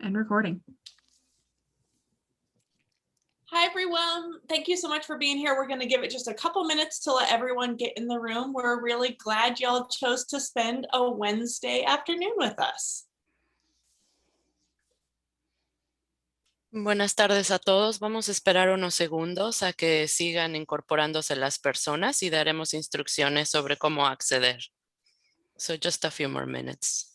And recording. Hi, everyone. Thank you so much for being here. We're going to give it just a couple minutes to let everyone get in the room. We're really glad y'all chose to spend a Wednesday afternoon with us. Buenas tardes a todos. Vamos a esperar unos segundos a que sigan incorporándose las personas y daremos instrucciones sobre cómo acceder. So just a few more minutes.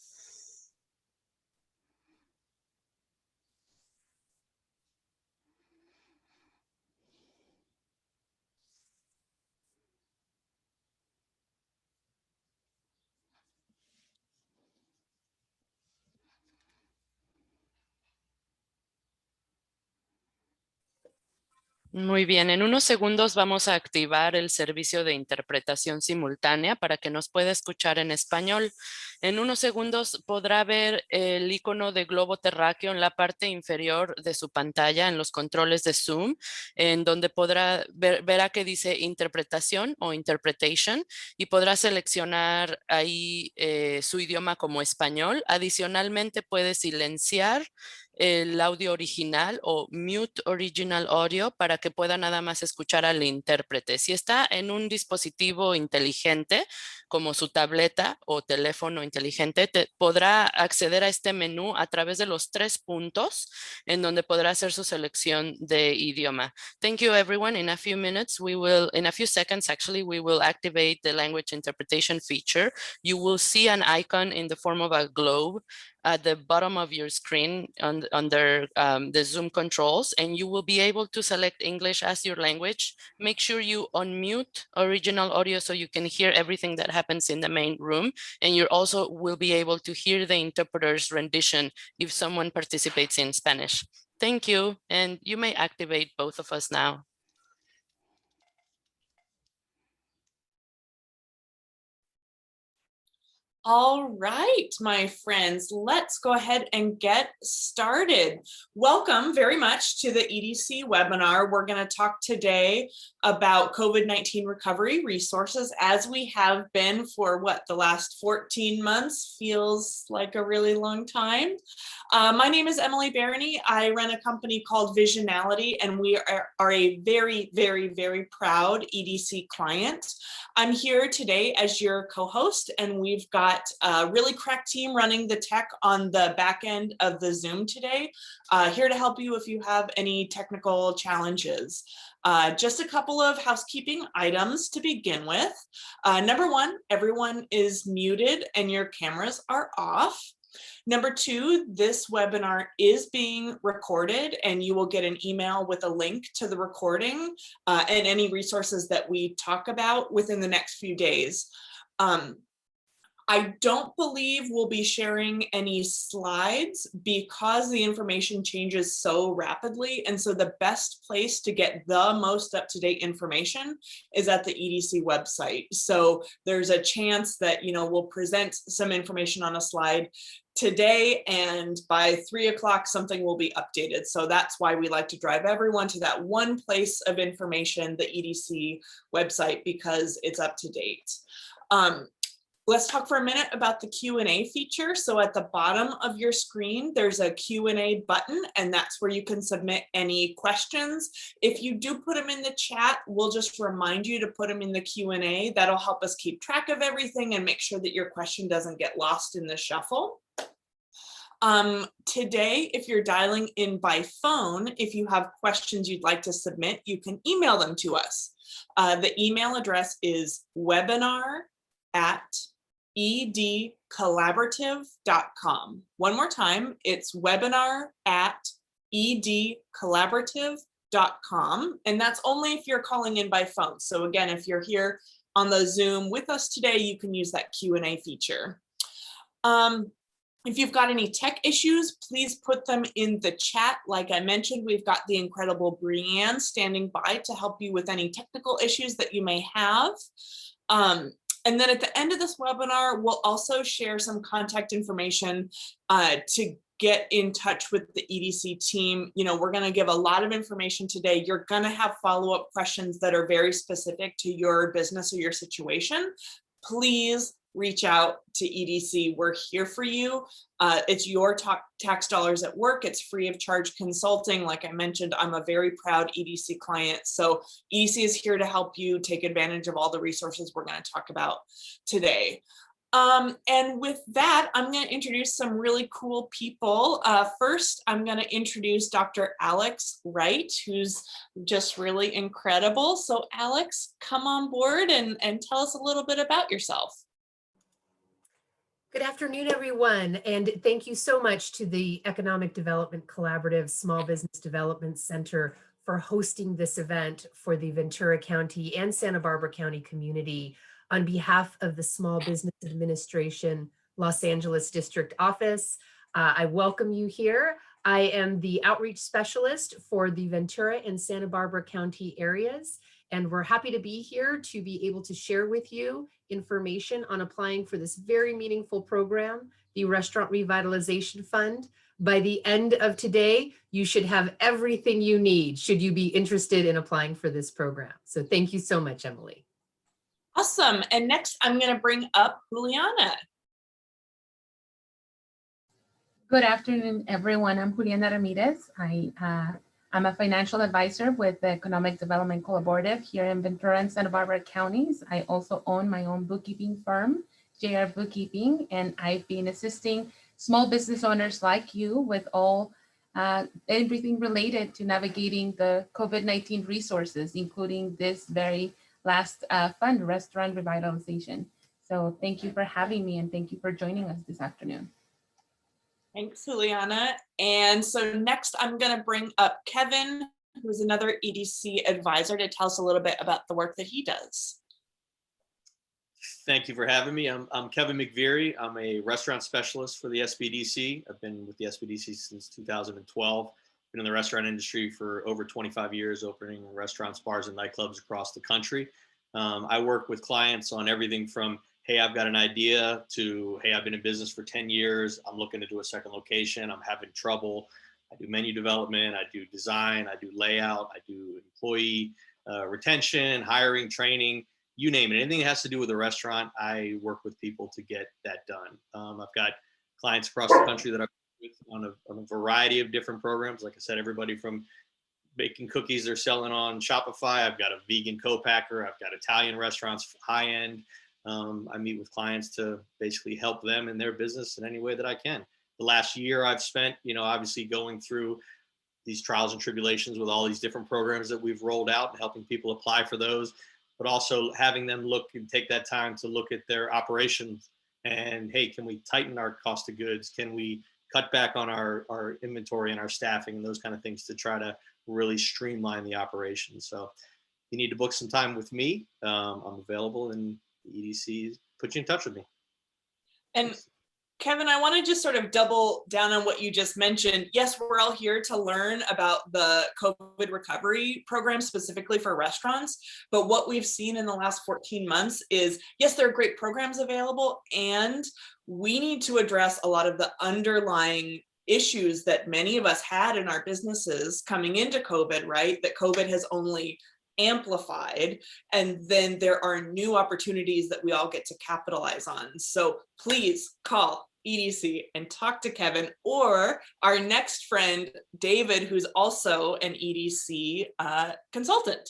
Muy bien, en unos segundos vamos a activar el servicio de interpretación simultánea para que nos pueda escuchar en español. En unos segundos podrá ver el icono de globo terráqueo en la parte inferior de su pantalla en los controles de Zoom, en donde podrá verá que dice interpretación o interpretation y podrá seleccionar ahí su idioma como español. Adicionalmente puede silenciar el audio original o mute original audio para que pueda nada más escuchar al intérprete. Si está en un dispositivo inteligente como su tableta o teléfono inteligente, podrá acceder a este menú a través de los 3 puntos en donde podrá hacer su selección de idioma. Thank you everyone. In a few minutes, in a few seconds actually, we will activate the language interpretation feature. You will see an icon in the form of a globe at the bottom of your screen under the Zoom controls, and you will be able to select English as your language. Make sure you unmute original audio so you can hear everything that happens in the main room, and you also will be able to hear the interpreter's rendition if someone participates in Spanish. Thank you, and you may activate both of us now. All right, my friends, let's go ahead and get started. Welcome very much to the EDC webinar. We're going to talk today about COVID-19 recovery resources, as we have been for the last 14 months, feels like a really long time. My name is Emily Barony. I run a company called Visionality, and we are a very, very, very proud EDC client. I'm here today as your co-host, and we've got a really crack team running the tech on the back end of the Zoom today, here to help you if you have any technical challenges. Just a couple of housekeeping items to begin with. Number one, everyone is muted and your cameras are off. Number two, this webinar is being recorded, and you will get an email with a link to the recording and any resources that we talk about within the next few days. I don't believe we'll be sharing any slides because the information changes so rapidly. And so the best place to get the most up-to-date information is at the EDC website. So there's a chance that, we'll present some information on a slide today, and by 3 o'clock, something will be updated. So that's why we like to drive everyone to that one place of information, the EDC website, because it's up to date. Let's talk for a minute about the Q&A feature. So at the bottom of your screen, there's a Q&A button, and that's where you can submit any questions. If you do put them in the chat, we'll just remind you to put them in the Q&A. That'll help us keep track of everything and make sure that your question doesn't get lost in the shuffle. Today, if you're dialing in by phone, if you have questions you'd like to submit, you can email them to us. The email address is webinar@edcollaborative.com. One more time, it's webinar@edcollaborative.com. And that's only if you're calling in by phone. So again, if you're here on the Zoom with us today, you can use that Q&A feature. If you've got any tech issues, please put them in the chat. Like I mentioned, we've got the incredible Brianne standing by to help you with any technical issues that you may have. And then at the end of this webinar, we'll also share some contact information to get in touch with the EDC team. We're going to give a lot of information today. You're going to have follow-up questions that are very specific to your business or your situation. Please reach out to EDC. We're here for you. It's your tax dollars at work. It's free of charge consulting. Like I mentioned, I'm a very proud EDC client. So EDC is here to help you take advantage of all the resources we're going to talk about today. And with that, I'm going to introduce some really cool people. First, I'm going to introduce Dr. Alex Wright, who's just really incredible. So Alex, come on board and tell us a little bit about yourself. Good afternoon, everyone, and thank you so much to the Economic Development Collaborative Small Business Development Center for hosting this event for the Ventura County and Santa Barbara County community on behalf of the Small Business Administration Los Angeles District Office. I welcome you here. I am the outreach specialist for the Ventura and Santa Barbara County areas, and we're happy to be here to be able to share with you information on applying for this very meaningful program, the Restaurant Revitalization Fund. By the end of today, you should have everything you need should you be interested in applying for this program. So thank you so much, Emily. Awesome. And next, I'm going to bring up Juliana. Good afternoon, everyone. I'm Juliana Ramirez. I'm a financial advisor with the Economic Development Collaborative here in Ventura and Santa Barbara counties. I also own my own bookkeeping firm, JR Bookkeeping, and I've been assisting small business owners like you with all everything related to navigating the COVID-19 resources, including this very last fund, Restaurant Revitalization. So thank you for having me and thank you for joining us this afternoon. Thanks, Juliana. And so next I'm going to bring up Kevin, who's another EDC advisor, to tell us a little bit about the work that he does. Thank you for having me. I'm Kevin McVeary. I'm a restaurant specialist for the SBDC. I've been with the SBDC since 2012. Been in the restaurant industry for over 25 years, opening restaurants, bars, and nightclubs across the country. I work with clients on everything from, hey, I've got an idea, to, hey, I've been in business for 10 years. I'm looking to do a second location. I'm having trouble. I do menu development. I do design. I do layout. I do employee retention, hiring, training, you name it. Anything that has to do with a restaurant, I work with people to get that done. I've got clients across the country that I've on a variety of different programs. Like I said, everybody from baking cookies they're selling on Shopify. I've got a vegan co-packer. I've got Italian restaurants, high end. I meet with clients to basically help them in their business in any way that I can. The last year I've spent, obviously going through these trials and tribulations with all these different programs that we've rolled out and helping people apply for those, but also having them look and take that time to look at their operations and, hey, can we tighten our cost of goods? Can we cut back on our inventory and our staffing and those kind of things to try to really streamline the operation. So you need to book some time with me. I'm available, and the EDC put you in touch with me. And Kevin, I want to just sort of double down on what you just mentioned. Yes, we're all here to learn about the COVID recovery program specifically for restaurants. But what we've seen in the last 14 months is, yes, there are great programs available, and we need to address a lot of the underlying issues that many of us had in our businesses coming into COVID, right? That COVID has only amplified, and then there are new opportunities that we all get to capitalize on. So please call EDC and talk to Kevin, or our next friend, David, who's also an EDC consultant.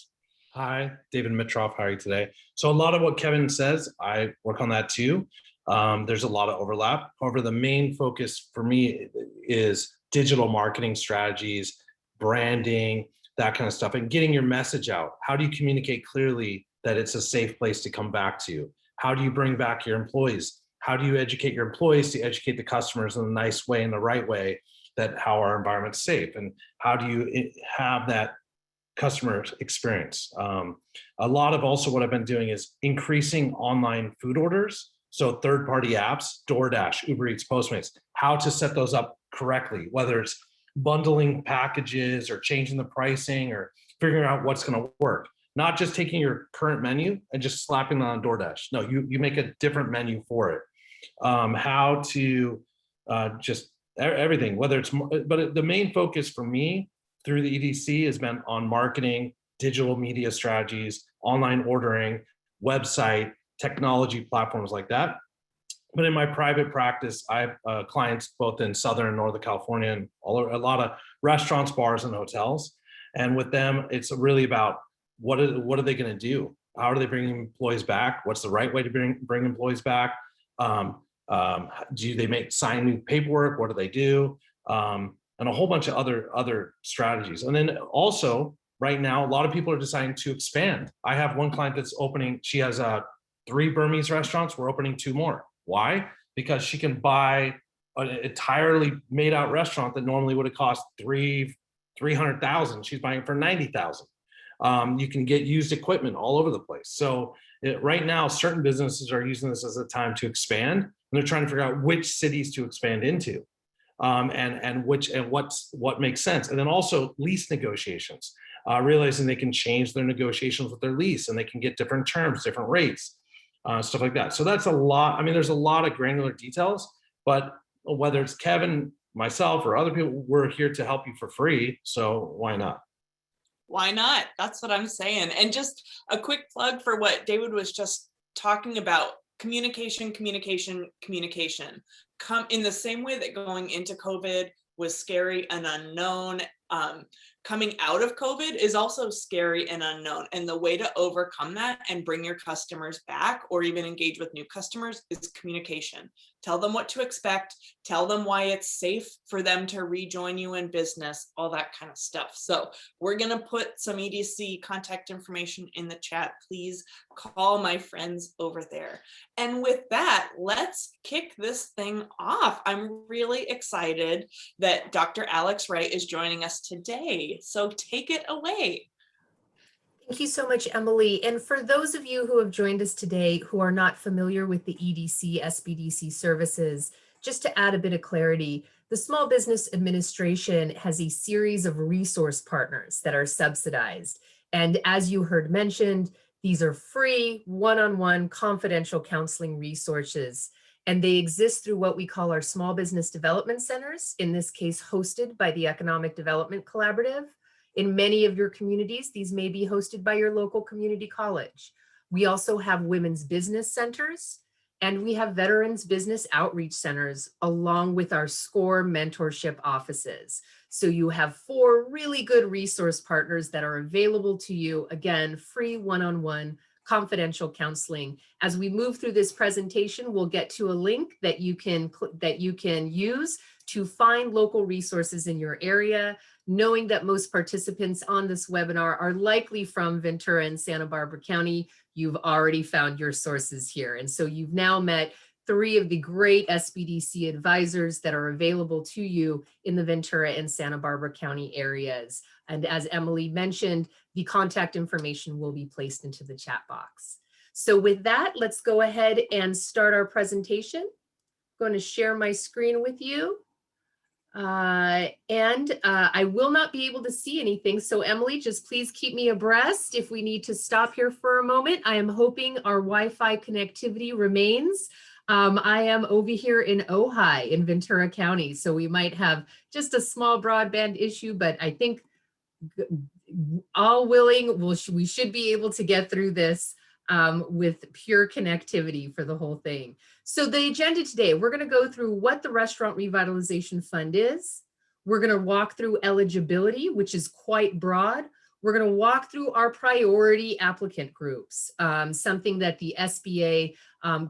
Hi, David Mitroff. How are you today? So a lot of what Kevin says, I work on that too. There's a lot of overlap. However, the main focus for me is digital marketing strategies, branding, that kind of stuff, and getting your message out. How do you communicate clearly that it's a safe place to come back to? How do you bring back your employees? How do you educate your employees to educate the customers in a nice way, in the right way, that how our environment's safe? And how do you have that customer experience? A lot of also what I've been doing is increasing online food orders. So third-party apps, DoorDash, Uber Eats, Postmates, how to set those up correctly, whether it's bundling packages or changing the pricing or figuring out what's going to work. Not just taking your current menu and just slapping it on DoorDash. No, you make a different menu for it. How to just everything, whether it's, but the main focus for me through the EDC has been on marketing, digital media strategies, online ordering, website, technology platforms like that. But in my private practice, I have clients both in Southern and Northern California and a lot of restaurants, bars, and hotels. And with them, it's really about what are they going to do? How are they bringing employees back? What's the right way to bring employees back? Do they sign new paperwork? What do they do? And a whole bunch of other strategies. And then also right now, a lot of people are deciding to expand. I have one client that's opening. She has 3 Burmese restaurants. We're opening 2 more. Why? Because she can buy an entirely made out restaurant that normally would have cost $300,000. She's buying it for $90,000. You can get used equipment all over the place. So right now, certain businesses are using this as a time to expand, and they're trying to figure out which cities to expand into, and what makes sense. And then also lease negotiations, realizing they can change their negotiations with their lease, and they can get different terms, different rates, stuff like that. So that's a lot. I mean, there's a lot of granular details, but whether it's Kevin, myself, or other people, we're here to help you for free. So why not? Why not? That's what I'm saying. And just a quick plug for what David was just talking about: communication. Come in the same way that going into COVID was scary and unknown. Coming out of COVID is also scary and unknown. And the way to overcome that and bring your customers back, or even engage with new customers, is communication. Tell them what to expect. Tell them why it's safe for them to rejoin you in business, all that kind of stuff. So we're going to put some EDC contact information in the chat. Please call my friends over there. And with that, let's kick this thing off. I'm really excited that Dr. Alex Wright is joining us today. So take it away. Thank you so much, Emily. And for those of you who have joined us today who are not familiar with the EDC SBDC services, just to add a bit of clarity, the Small Business Administration has a series of resource partners that are subsidized. And as you heard mentioned, these are free, one-on-one confidential counseling resources. And they exist through what we call our small business development centers, in this case, hosted by the Economic Development Collaborative. In many of your communities, these may be hosted by your local community college. We also have women's business centers, and we have veterans business outreach centers, along with our SCORE mentorship offices. So you have 4 really good resource partners that are available to you. Again, free one-on-one confidential counseling. As we move through this presentation, we'll get to a link that you can use to find local resources in your area, knowing that most participants on this webinar are likely from Ventura and Santa Barbara County. You've already found your sources here. And so you've now met 3 of the great SBDC advisors that are available to you in the Ventura and Santa Barbara County areas. And as Emily mentioned, the contact information will be placed into the chat box. So with that, let's go ahead and start our presentation. I'm going to share my screen with you. I will not be able to see anything. So Emily, just please keep me abreast if we need to stop here for a moment. I am hoping our Wi-Fi connectivity remains. I am over here in Ojai in Ventura County, so we might have just a small broadband issue, but I think all willing, we should be able to get through this with pure connectivity for the whole thing. So the agenda today, we're going to go through what the Restaurant Revitalization Fund is. We're going to walk through eligibility, which is quite broad. We're going to walk through our priority applicant groups, something that the SBA,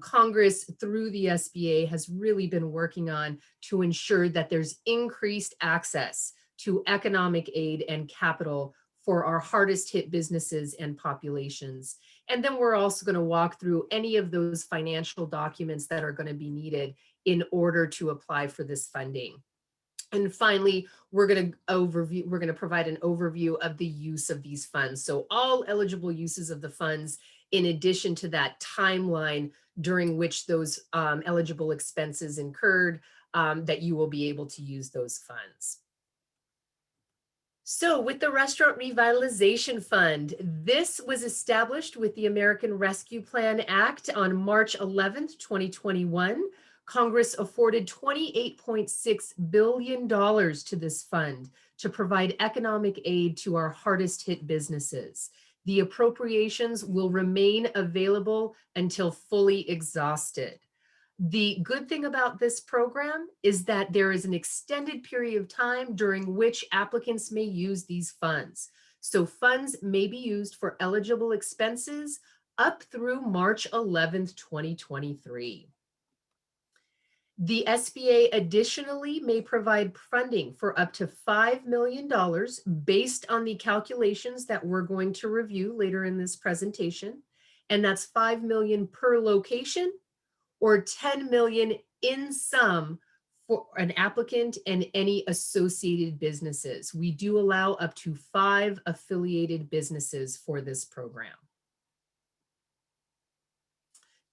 Congress through the SBA has really been working on to ensure that there's increased access to economic aid and capital for our hardest hit businesses and populations. And then we're also going to walk through any of those financial documents that are going to be needed in order to apply for this funding. And finally, we're going to provide an overview of the use of these funds. So all eligible uses of the funds, in addition to that timeline during which those eligible expenses incurred, that you will be able to use those funds. So with the Restaurant Revitalization Fund, this was established with the American Rescue Plan Act on March 11th, 2021. Congress afforded $28.6 billion to this fund to provide economic aid to our hardest hit businesses. The appropriations will remain available until fully exhausted. The good thing about this program is that there is an extended period of time during which applicants may use these funds. So funds may be used for eligible expenses up through March 11th, 2023. The SBA additionally may provide funding for up to $5 million based on the calculations that we're going to review later in this presentation. And that's $5 million per location or $10 million in sum for an applicant and any associated businesses. We do allow up to 5 affiliated businesses for this program.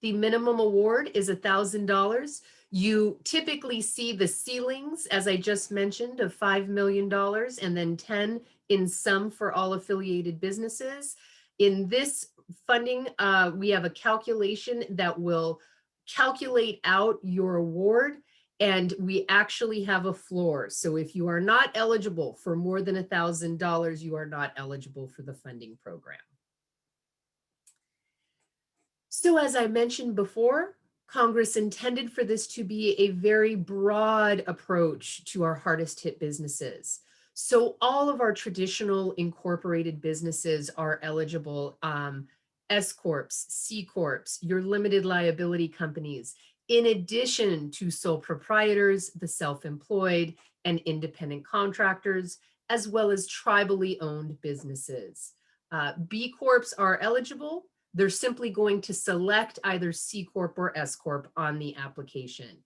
The minimum award is $1,000. You typically see the ceilings, as I just mentioned, of $5 million and then 10 in sum for all affiliated businesses. In this funding, we have a calculation that will calculate out your award, and we actually have a floor. So if you are not eligible for more than $1,000, you are not eligible for the funding program. So as I mentioned before, Congress intended for this to be a very broad approach to our hardest hit businesses. So all of our traditional incorporated businesses are eligible, S Corps, C Corps, your limited liability companies, in addition to sole proprietors, the self-employed, and independent contractors, as well as tribally owned businesses. B Corps are eligible. They're simply going to select either C Corp or S Corp on the application.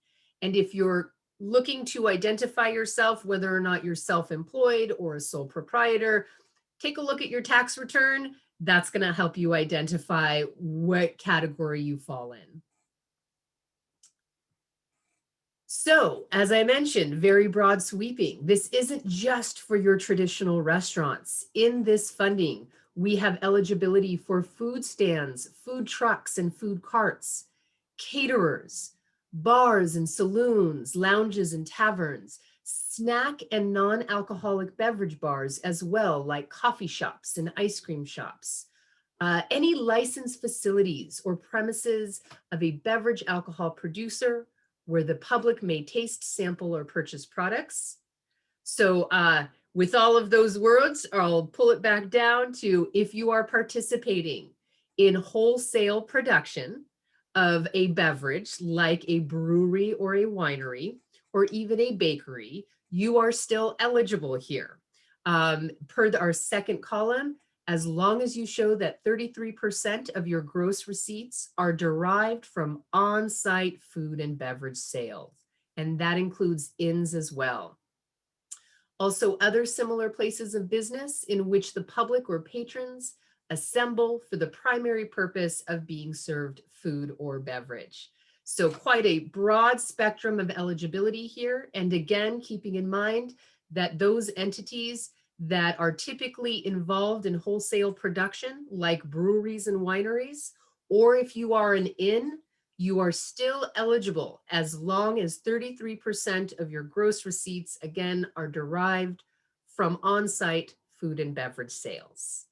And if you're looking to identify yourself, whether or not you're self-employed or a sole proprietor, take a look at your tax return. That's going to help you identify what category you fall in. So, as I mentioned, very broad sweeping. This isn't just for your traditional restaurants. In this funding, we have eligibility for food stands, food trucks and food carts, caterers, bars and saloons, lounges and taverns, snack and non-alcoholic beverage bars as well, like coffee shops and ice cream shops. Any licensed facilities or premises of a beverage alcohol producer where the public may taste, sample, or purchase products. So with all of those words, I'll pull it back down to if you are participating in wholesale production of a beverage like a brewery or a winery or even a bakery, you are still eligible here. Per our second column, as long as you show that 33% of your gross receipts are derived from on-site food and beverage sales, and that includes inns as well. Also, other similar places of business in which the public or patrons assemble for the primary purpose of being served food or beverage. So quite a broad spectrum of eligibility here. And again, keeping in mind that those entities that are typically involved in wholesale production, like breweries and wineries, or if you are an inn, you are still eligible as long as 33% of your gross receipts, again, are derived from on-site food and beverage sales.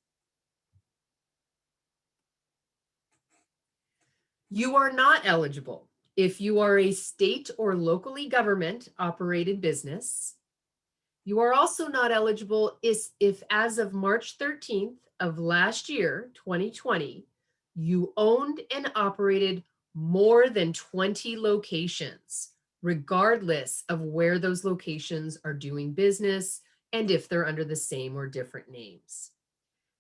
You are not eligible if you are a state or locally government operated business. You are also not eligible if as of March 13th of last year, 2020, you owned and operated more than 20 locations, regardless of where those locations are doing business and if they're under the same or different names.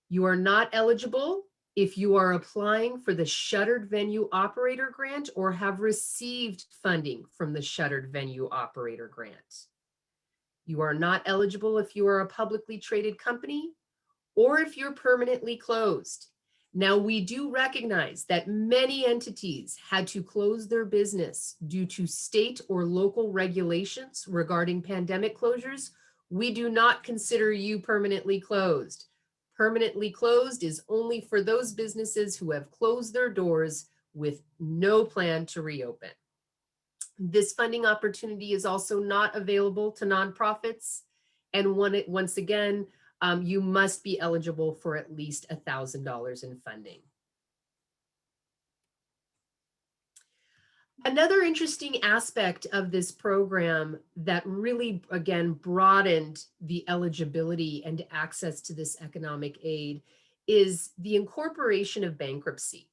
You are not eligible if you are applying for the Shuttered Venue Operator Grant or have received funding from the Shuttered Venue Operator Grant. You are not eligible if you are a publicly traded company or if you're permanently closed. Now, we do recognize that many entities had to close their business due to state or local regulations regarding pandemic closures. We do not consider you permanently closed. Permanently closed is only for those businesses who have closed their doors with no plan to reopen. This funding opportunity is also not available to nonprofits. And once again, you must be eligible for at least $1,000 in funding. Another interesting aspect of this program that really, again, broadened the eligibility and access to this economic aid is the Incorporation of Bankruptcy.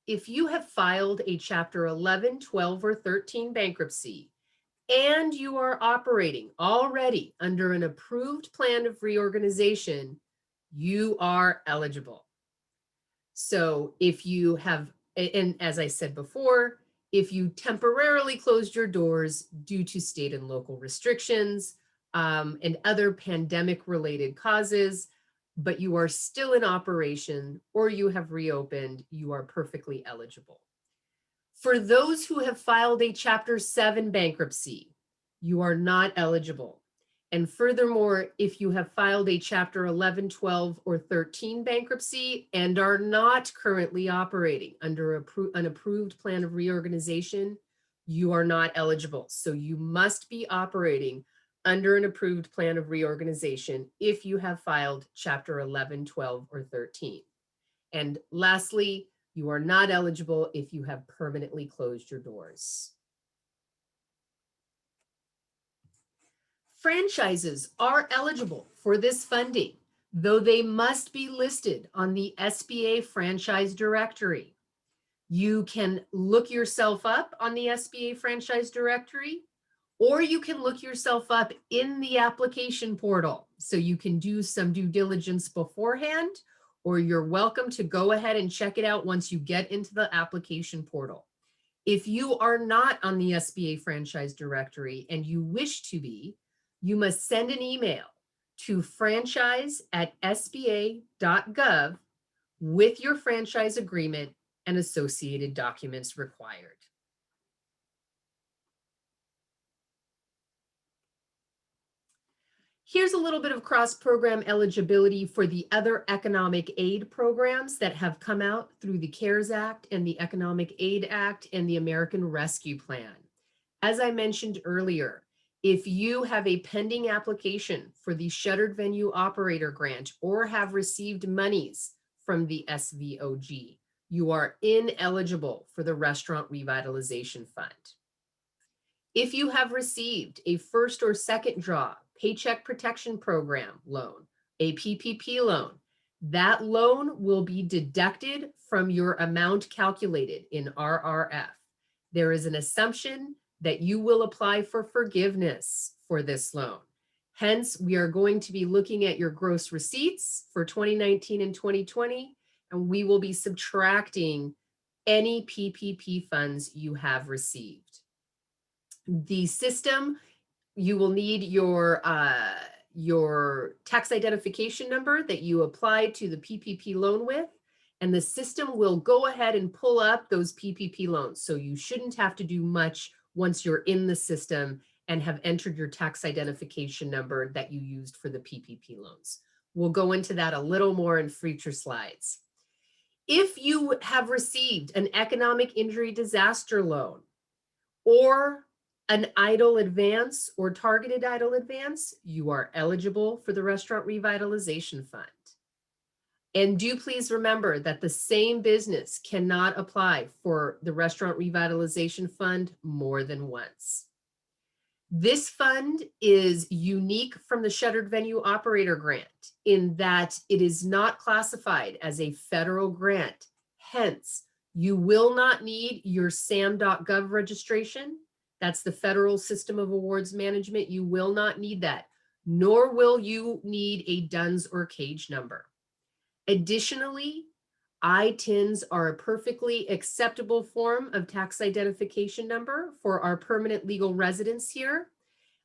If you have filed a Chapter 11, 12, or 13 bankruptcy, and you are operating already under an approved plan of reorganization, you are eligible. So if you have, and as I said before, if you temporarily closed your doors due to state and local restrictions and other pandemic-related causes, but you are still in operation or you have reopened, you are perfectly eligible. For those who have filed a Chapter 7 bankruptcy, you are not eligible. And furthermore, if you have filed a Chapter 11, 12, or 13 bankruptcy and are not currently operating under an approved plan of reorganization, you are not eligible. So you must be operating under an approved plan of reorganization if you have filed Chapter 11, 12, or 13. And lastly, you are not eligible if you have permanently closed your doors. Franchises are eligible for this funding, though they must be listed on the SBA franchise directory. You can look yourself up on the SBA franchise directory, or you can look yourself up in the application portal. So you can do some due diligence beforehand, or you're welcome to go ahead and check it out once you get into the application portal. If you are not on the SBA franchise directory and you wish to be, you must send an email to franchise@sba.gov with your franchise agreement and associated documents required. Here's a little bit of cross-program eligibility for the other economic aid programs that have come out through the CARES Act and the Economic Aid Act and the American Rescue Plan. As I mentioned earlier, if you have a pending application for the Shuttered Venue Operator Grant or have received monies from the SVOG, you are ineligible for the Restaurant Revitalization Fund. If you have received a first or second draw Paycheck Protection Program loan, a PPP loan, that loan will be deducted from your amount calculated in RRF. There is an assumption that you will apply for forgiveness for this loan. Hence, we are going to be looking at your gross receipts for 2019 and 2020, and we will be subtracting any PPP funds you have received. The system, you will need your tax identification number that you applied to the PPP loan with, and the system will go ahead and pull up those PPP loans. So you shouldn't have to do much once you're in the system and have entered your tax identification number that you used for the PPP loans. We'll go into that a little more in future slides. If you have received an economic injury disaster loan or an idle advance or targeted idle advance, you are eligible for the Restaurant Revitalization Fund. And do please remember that the same business cannot apply for the Restaurant Revitalization Fund more than once. This fund is unique from the Shuttered Venue Operator Grant in that it is not classified as a federal grant. Hence, you will not need your SAM.gov registration. That's the Federal System of Awards Management. You will not need that, nor will you need a DUNS or CAGE number. Additionally, ITINs are a perfectly acceptable form of tax identification number for our permanent legal residents here.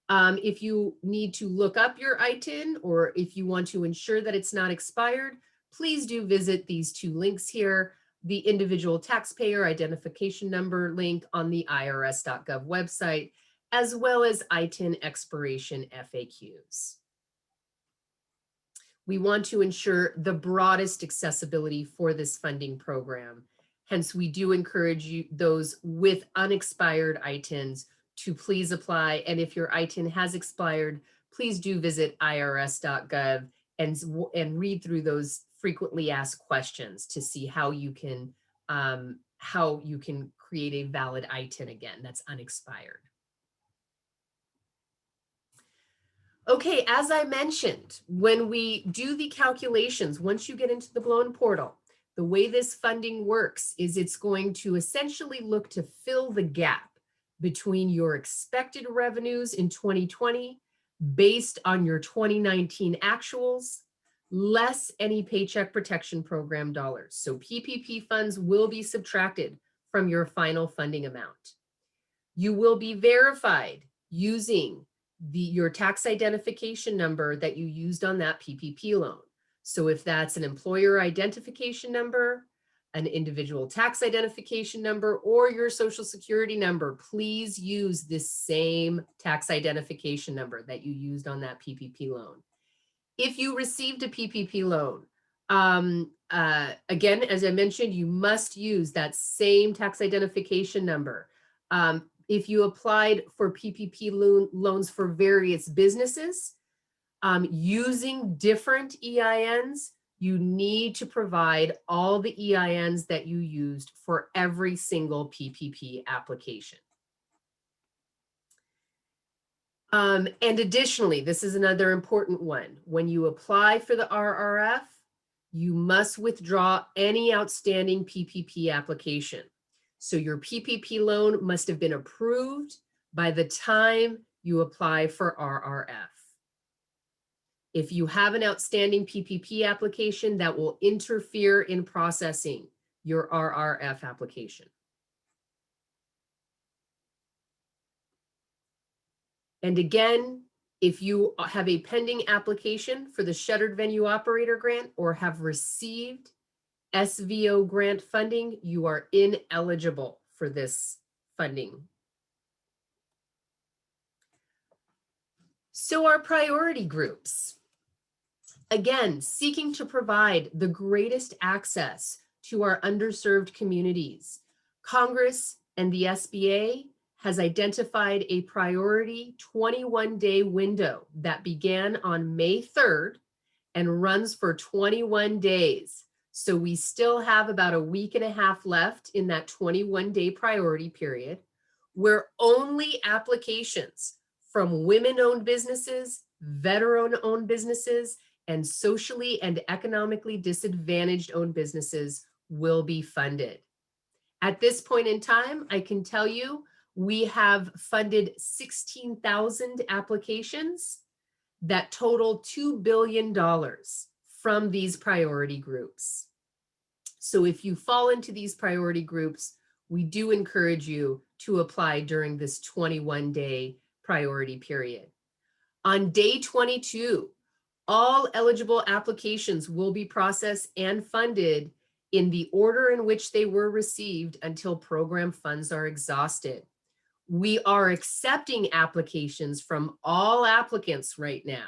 If you need to look up your ITIN or if you want to ensure that it's not expired, please do visit these two links here, the individual taxpayer identification number link on the irs.gov website, as well as ITIN expiration FAQs. We want to ensure the broadest accessibility for this funding program. Hence, we do encourage you, those with unexpired ITINs, to please apply. And if your ITIN has expired, please do visit irs.gov and read through those frequently asked questions to see how you can create a valid ITIN again that's unexpired. Okay, as I mentioned, when we do the calculations, once you get into the Blown portal, the way this funding works is it's going to essentially look to fill the gap between your expected revenues in 2020 based on your 2019 actuals, less any Paycheck Protection Program dollars. So PPP funds will be subtracted from your final funding amount. You will be verified using your tax identification number that you used on that PPP loan. So if that's an employer identification number, an individual tax identification number, or your social security number, please use this same tax identification number that you used on that PPP loan. If you received a PPP loan, again, as I mentioned, you must use that same tax identification number. If you applied for PPP loans for various businesses, using different EINs, you need to provide all the EINs that you used for every single PPP application. And additionally, this is another important one. When you apply for the RRF, you must withdraw any outstanding PPP application. So your PPP loan must have been approved by the time you apply for RRF. If you have an outstanding PPP application, that will interfere in processing your RRF application. And again, if you have a pending application for the Shuttered Venue Operator Grant or have received SVO grant funding, you are ineligible for this funding. So our priority groups. Again, seeking to provide the greatest access to our underserved communities. Congress and the SBA has identified a priority 21-day window that began on May 3rd and runs for 21 days. So we still have about a week and a half left in that 21-day priority period, where only applications from women-owned businesses, veteran-owned businesses, and socially and economically disadvantaged owned businesses will be funded. At this point in time, I can tell you we have funded 16,000 applications that total $2 billion from these priority groups. So if you fall into these priority groups, we do encourage you to apply during this 21-day priority period. On day 22, all eligible applications will be processed and funded in the order in which they were received until program funds are exhausted. We are accepting applications from all applicants right now.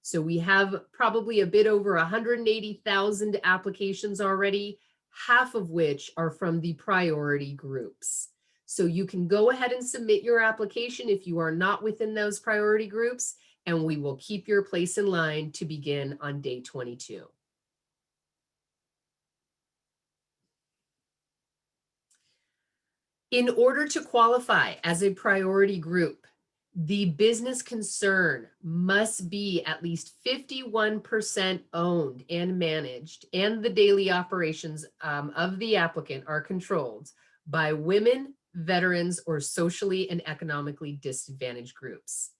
So we have probably a bit over 180,000 applications already, half of which are from the priority groups. So you can go ahead and submit your application if you are not within those priority groups, and we will keep your place in line to begin on day 22. In order to qualify as a priority group, the business concern must be at least 51% owned and managed, and the daily operations of the applicant are controlled by women, veterans, or socially and economically disadvantaged groups.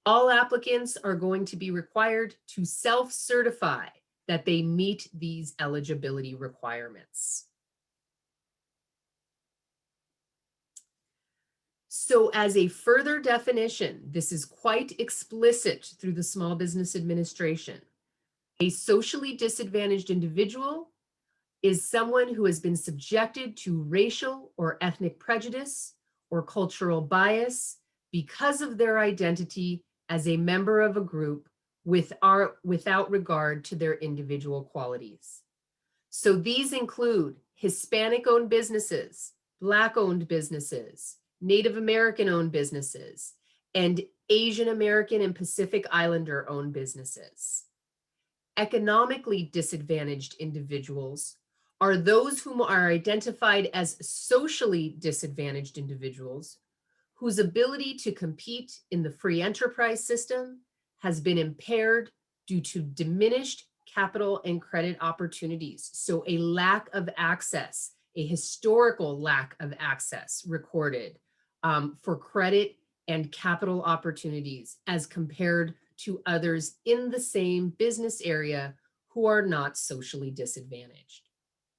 All applicants are going to be required to self-certify that they meet these eligibility requirements. So as a further definition, this is quite explicit through the Small Business Administration. A socially disadvantaged individual is someone who has been subjected to racial or ethnic prejudice or cultural bias because of their identity as a member of a group without regard to their individual qualities. So these include Hispanic-owned businesses, Black-owned businesses, Native American-owned businesses, and Asian American and Pacific Islander-owned businesses. Economically disadvantaged individuals are those whom are identified as socially disadvantaged individuals whose ability to compete in the free enterprise system has been impaired due to diminished capital and credit opportunities. So a lack of access, a historical lack of access recorded for credit and capital opportunities as compared to others in the same business area who are not socially disadvantaged.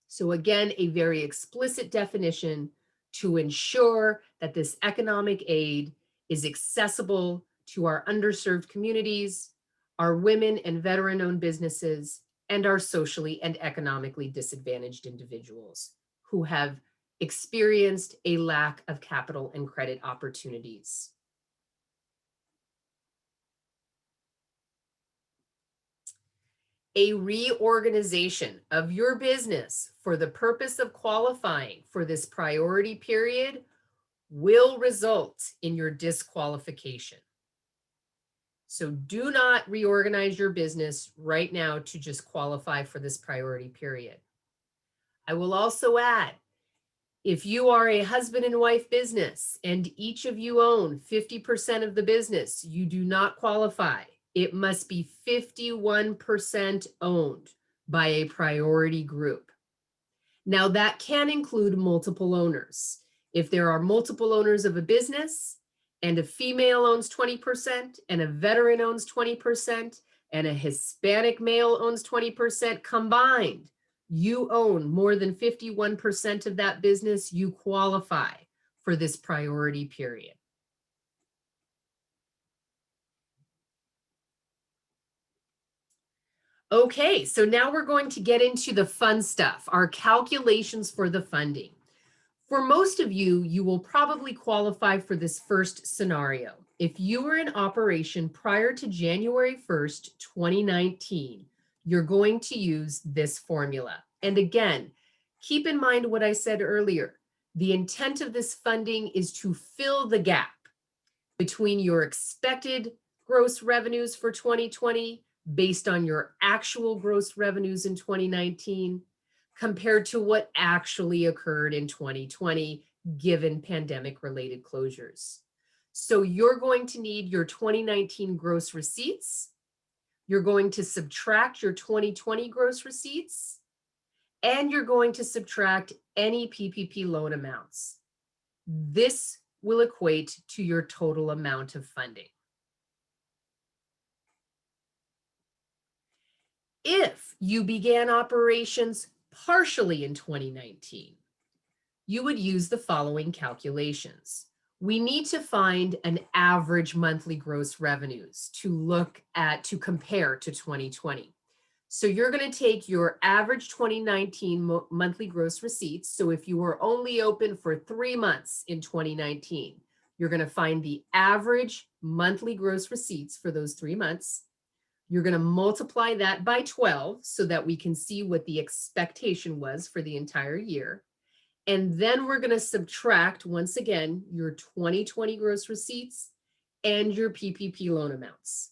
So again, a very explicit definition to ensure that this economic aid is accessible to our underserved communities, our women and veteran-owned businesses, and our socially and economically disadvantaged individuals who have experienced a lack of capital and credit opportunities. A reorganization of your business for the purpose of qualifying for this priority period will result in your disqualification. So do not reorganize your business right now to just qualify for this priority period. I will also add, if you are a husband and wife business and each of you own 50% of the business, you do not qualify. It must be 51% owned by a priority group. Now that can include multiple owners. If there are multiple owners of a business and a female owns 20% and a veteran owns 20% and a Hispanic male owns 20% combined, you own more than 51% of that business, you qualify for this priority period. Okay, so now we're going to get into the fun stuff, our calculations for the funding. For most of you, you will probably qualify for this first scenario. If you were in operation prior to January 1st, 2019, you're going to use this formula. And again, keep in mind what I said earlier. The intent of this funding is to fill the gap between your expected gross revenues for 2020 based on your actual gross revenues in 2019 compared to what actually occurred in 2020 given pandemic-related closures. So you're going to need your 2019 gross receipts. You're going to subtract your 2020 gross receipts, and you're going to subtract any PPP loan amounts. This will equate to your total amount of funding. If you began operations partially in 2019, you would use the following calculations. We need to find an average monthly gross revenues to compare to 2020. So you're going to take your average 2019 monthly gross receipts. So if you were only open for 3 months in 2019, you're going to find the average monthly gross receipts for those 3 months. You're going to multiply that by 12 so that we can see what the expectation was for the entire year. And then we're going to subtract, once again, your 2020 gross receipts and your PPP loan amounts.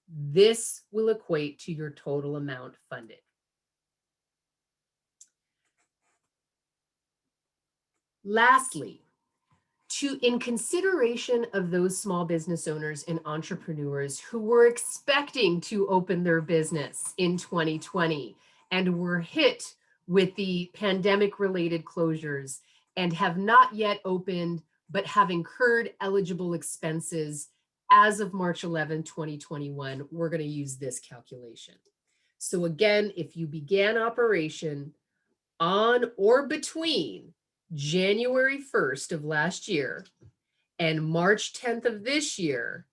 This will equate to your total amount funded. Lastly, in consideration of those small business owners and entrepreneurs who were expecting to open their business in 2020 and were hit with the pandemic-related closures and have not yet opened, but have incurred eligible expenses as of March 11, 2021, we're going to use this calculation. So again, if you began operation on or between January 1st of last year and March 10th of this year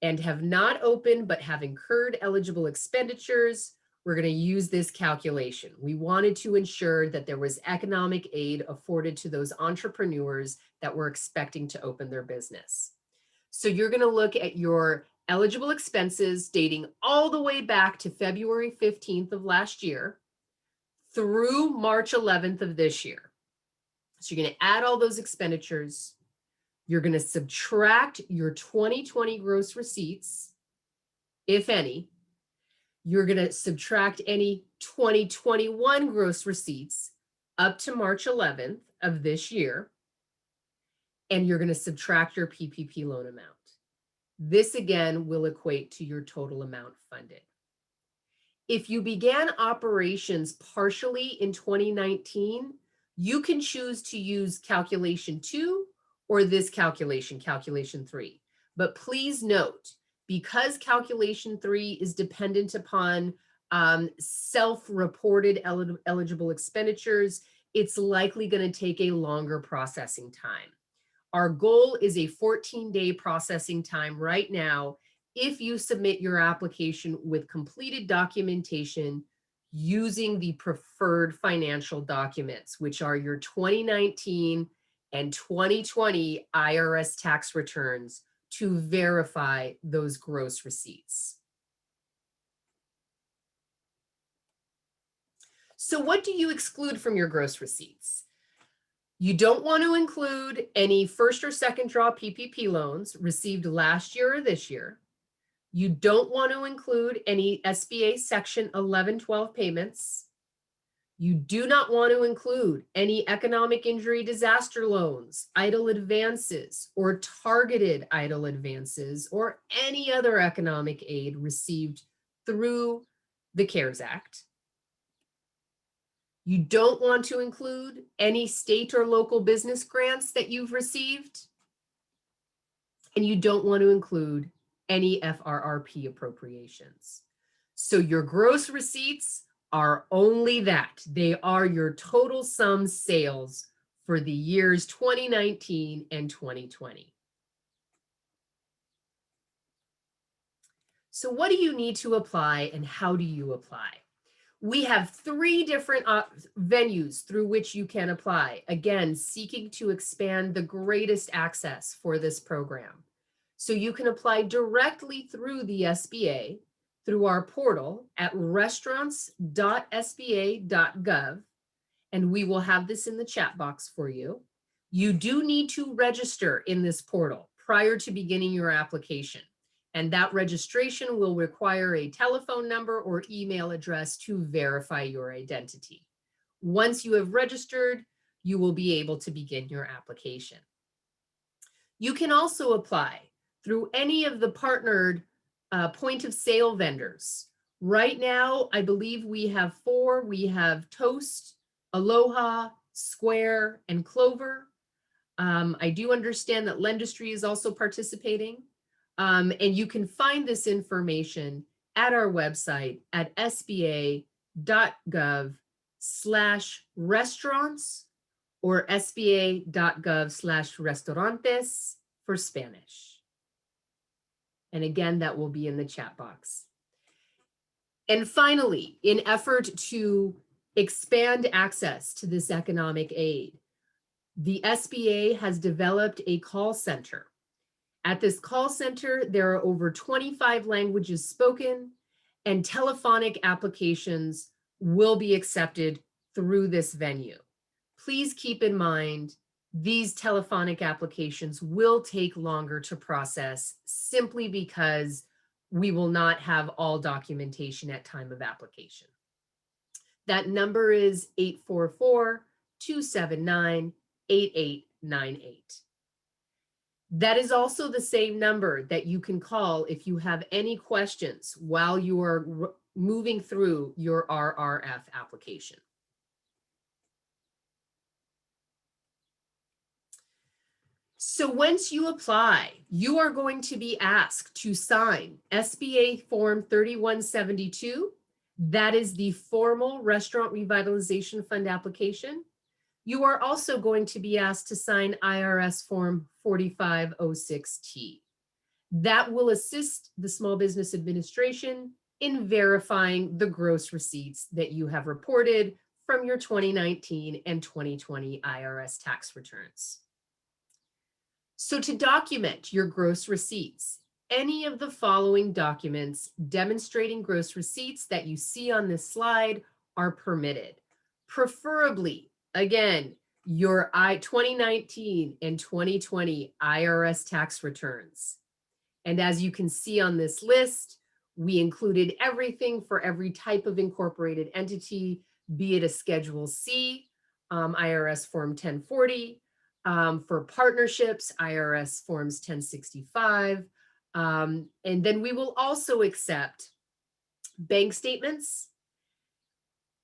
and have not opened but have incurred eligible expenditures, we're going to use this calculation. We wanted to ensure that there was economic aid afforded to those entrepreneurs that were expecting to open their business. So you're going to look at your eligible expenses dating all the way back to February 15th of last year through March 11th of this year. So you're going to add all those expenditures. You're going to subtract your 2020 gross receipts, if any. You're going to subtract any 2021 gross receipts up to March 11th of this year, and you're going to subtract your PPP loan amount. This again will equate to your total amount funded. If you began operations partially in 2019, you can choose to use calculation 2 or this calculation, calculation 3. But please note, because calculation 3 is dependent upon self-reported eligible expenditures, it's likely going to take a longer processing time. Our goal is a 14-day processing time right now if you submit your application with completed documentation using the preferred financial documents, which are your 2019 and 2020 IRS tax returns to verify those gross receipts. So what do you exclude from your gross receipts? You don't want to include any first or second draw PPP loans received last year or this year. You don't want to include any SBA Section 1112 payments. You do not want to include any economic injury disaster loans, idle advances, or targeted idle advances, or any other economic aid received through the CARES Act. You don't want to include any state or local business grants that you've received. And you don't want to include any FRRP appropriations. So your gross receipts are only that. They are your total sum sales for the years 2019 and 2020. So what do you need to apply and how do you apply? We have 3 different venues through which you can apply, again, seeking to expand the greatest access for this program. So you can apply directly through the SBA, through our portal at restaurants.sba.gov, and we will have this in the chat box for you. You do need to register in this portal prior to beginning your application. And that registration will require a telephone number or email address to verify your identity. Once you have registered, you will be able to begin your application. You can also apply through any of the partnered point of sale vendors. Right now, I believe we have 4. We have Toast, Aloha, Square, and Clover. I do understand that Lendistry is also participating. And you can find this information at our website at sba.gov/restaurants or sba.gov/restaurantes for Spanish. And again, that will be in the chat box. And finally, in effort to expand access to this economic aid, the SBA has developed a call center. At this call center, there are over 25 languages spoken, and telephonic applications will be accepted through this venue. Please keep in mind, these telephonic applications will take longer to process simply because we will not have all documentation at time of application. That number is 844-279-8898. That is also the same number that you can call if you have any questions while you are moving through your RRF application. So once you apply, you are going to be asked to sign SBA Form 3172. That is the formal Restaurant Revitalization Fund application. You are also going to be asked to sign IRS Form 4506T. That will assist the Small Business Administration in verifying the gross receipts that you have reported from your 2019 and 2020 IRS tax returns. So to document your gross receipts, any of the following documents demonstrating gross receipts that you see on this slide are permitted. Preferably, again, your 2019 and 2020 IRS tax returns. And as you can see on this list, we included everything for every type of incorporated entity, be it a Schedule C, IRS Form 1040. For partnerships, IRS Forms 1065. And then we will also accept bank statements,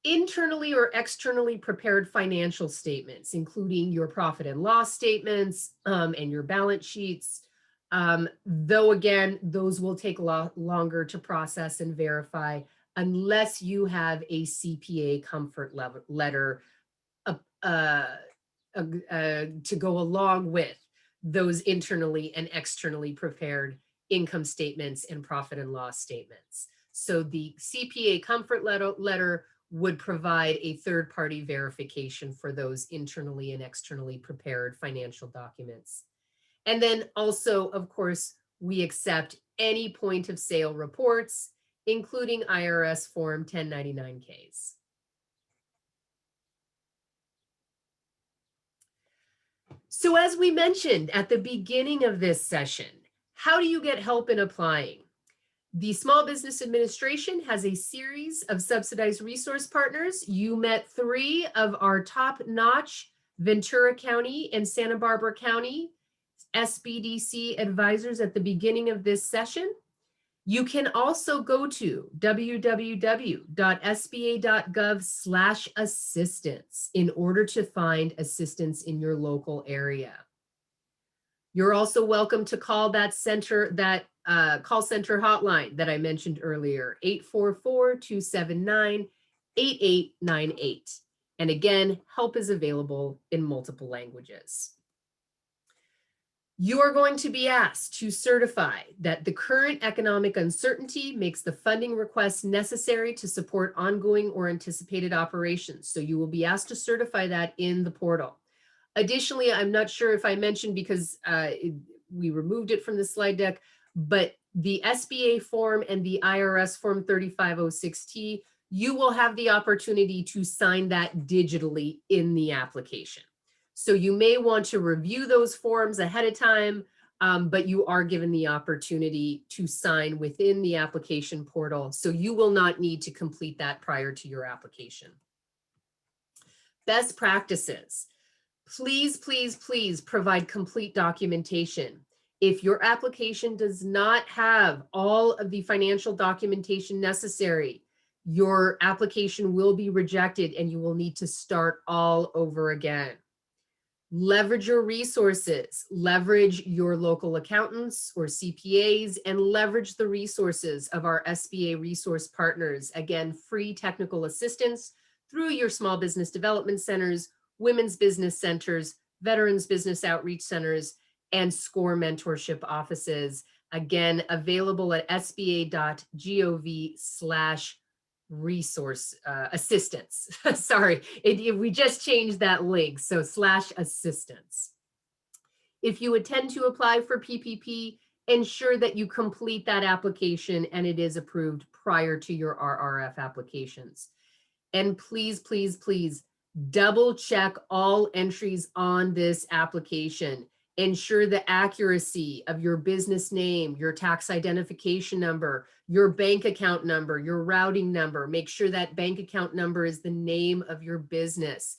internally or externally prepared financial statements, including your profit and loss statements and your balance sheets. Though again, those will take a lot longer to process and verify unless you have a CPA comfort letter to go along with those internally and externally prepared income statements and profit and loss statements. So the CPA comfort letter would provide a third-party verification for those internally and externally prepared financial documents. And then also, of course, we accept any point of sale reports, including IRS Form 1099-Ks. So as we mentioned at the beginning of this session, how do you get help in applying? The Small Business Administration has a series of subsidized resource partners. You met 3 of our top-notch Ventura County and Santa Barbara County SBDC advisors at the beginning of this session. You can also go to www.sba.gov/assistance in order to find assistance in your local area. You're also welcome to call that call center hotline that I mentioned earlier, 844-279-8898. And again, help is available in multiple languages. You are going to be asked to certify that the current economic uncertainty makes the funding requests necessary to support ongoing or anticipated operations. So you will be asked to certify that in the portal. Additionally, I'm not sure if I mentioned because we removed it from the slide deck, but the SBA form and the IRS Form 3506T, you will have the opportunity to sign that digitally in the application. So you may want to review those forms ahead of time, but you are given the opportunity to sign within the application portal. So you will not need to complete that prior to your application. Best practices. Please, please, please provide complete documentation. If your application does not have all of the financial documentation necessary, your application will be rejected and you will need to start all over again. Leverage your resources, leverage your local accountants or CPAs, and leverage the resources of our SBA resource partners. Again, free technical assistance through your small business development centers, women's business centers, veterans business outreach centers, and SCORE mentorship offices. Again, available at sba.gov/resource assistance. Sorry, we just changed that link, so /assistance. If you intend to apply for PPP, ensure that you complete that application and it is approved prior to your RRF applications. And please, please, please double check all entries on this application. Ensure the accuracy of your business name, your tax identification number, your bank account number, your routing number. Make sure that bank account number is the name of your business.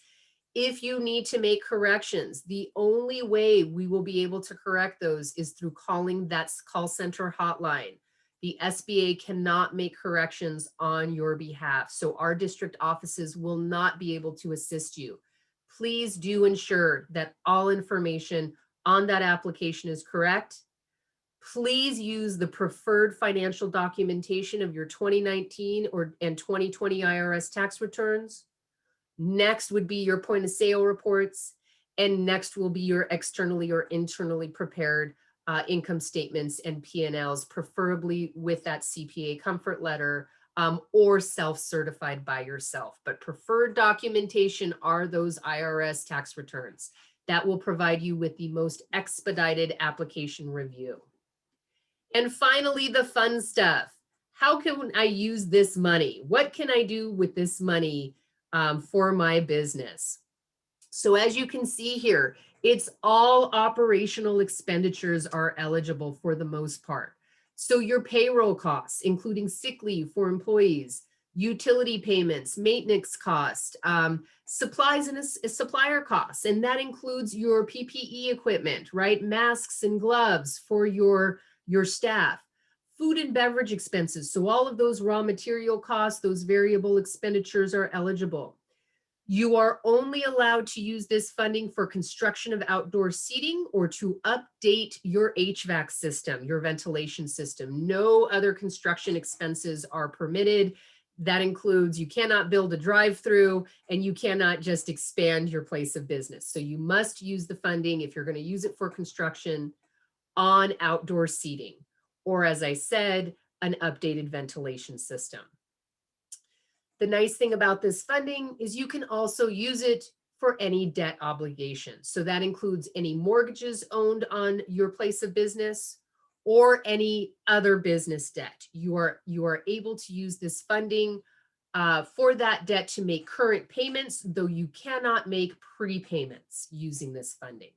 If you need to make corrections, the only way we will be able to correct those is through calling that call center hotline. The SBA cannot make corrections on your behalf, so our district offices will not be able to assist you. Please do ensure that all information on that application is correct. Please use the preferred financial documentation of your 2019 and 2020 IRS tax returns. Next would be your point of sale reports, and next will be your externally or internally prepared income statements and P&Ls, preferably with that CPA comfort letter or self-certified by yourself. But preferred documentation are those IRS tax returns. That will provide you with the most expedited application review. And finally, the fun stuff. How can I use this money? What can I do with this money for my business? So as you can see here, it's all operational expenditures are eligible for the most part. So your payroll costs, including sick leave for employees, utility payments, maintenance cost, supplies and supplier costs, and that includes your PPE equipment, right? Masks and gloves for your staff, food and beverage expenses. So all of those raw material costs, those variable expenditures are eligible. You are only allowed to use this funding for construction of outdoor seating or to update your HVAC system, your ventilation system. No other construction expenses are permitted. That includes, you cannot build a drive-through and you cannot just expand your place of business. So you must use the funding, if you're going to use it for construction, on outdoor seating, or as I said, an updated ventilation system. The nice thing about this funding is you can also use it for any debt obligations. So that includes any mortgages owned on your place of business or any other business debt. You are able to use this funding for that debt to make current payments, though you cannot make prepayments using this funding.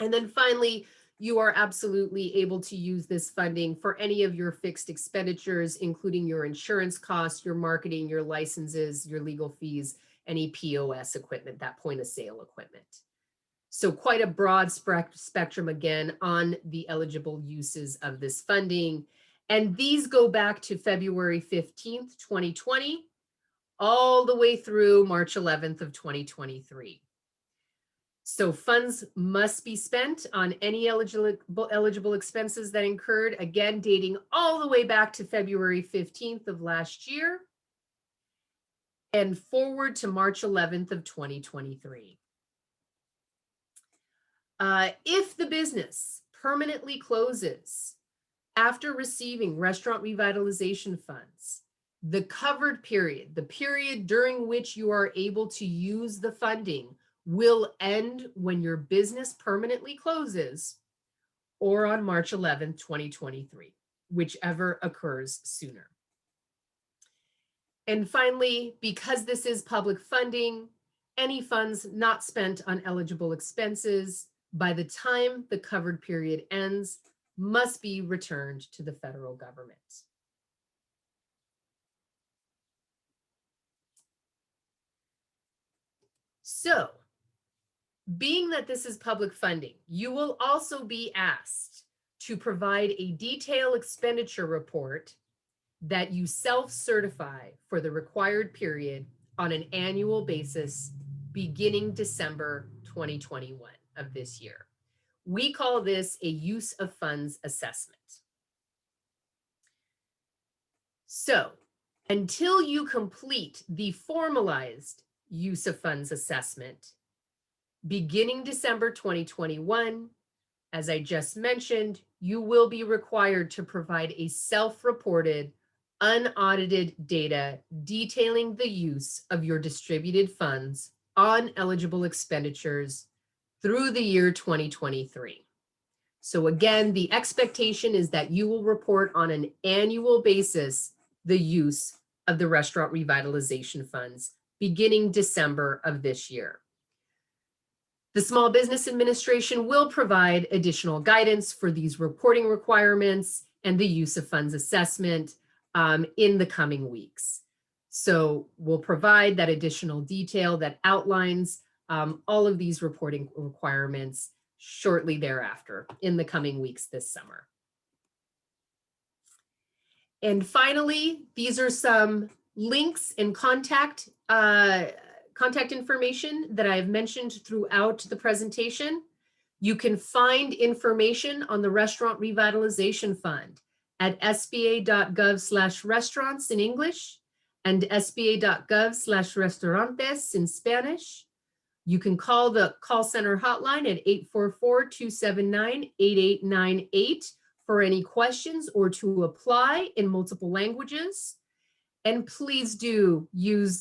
And then finally, you are absolutely able to use this funding for any of your fixed expenditures, including your insurance costs, your marketing, your licenses, your legal fees, any POS equipment, that point of sale equipment. So quite a broad spectrum again on the eligible uses of this funding. And these go back to February 15th, 2020, all the way through March 11th of 2023. So funds must be spent on any eligible expenses that incurred, again, dating all the way back to February 15th of last year and forward to March 11th of 2023. If the business permanently closes after receiving restaurant revitalization funds, the covered period, the period during which you are able to use the funding, will end when your business permanently closes or on March 11th, 2023, whichever occurs sooner. And finally, because this is public funding, any funds not spent on eligible expenses by the time the covered period ends must be returned to the federal government. So, being that this is public funding, you will also be asked to provide a detailed expenditure report that you self-certify for the required period on an annual basis beginning December 2021 of this year. We call this a use of funds assessment. So, until you complete the formalized use of funds assessment, beginning December 2021, as I just mentioned, you will be required to provide a self-reported, unaudited data detailing the use of your distributed funds on eligible expenditures through the year 2023. So again, the expectation is that you will report on an annual basis the use of the restaurant revitalization funds beginning December of this year. The Small Business Administration will provide additional guidance for these reporting requirements and the use of funds assessment in the coming weeks. So we'll provide that additional detail that outlines all of these reporting requirements shortly thereafter in the coming weeks this summer. And finally, these are some links and contact information that I've mentioned throughout the presentation. You can find information on the Restaurant Revitalization Fund at sba.gov/restaurants in English and sba.gov/restaurantes in Spanish. You can call the call center hotline at 844-279-8898 for any questions or to apply in multiple languages. And please do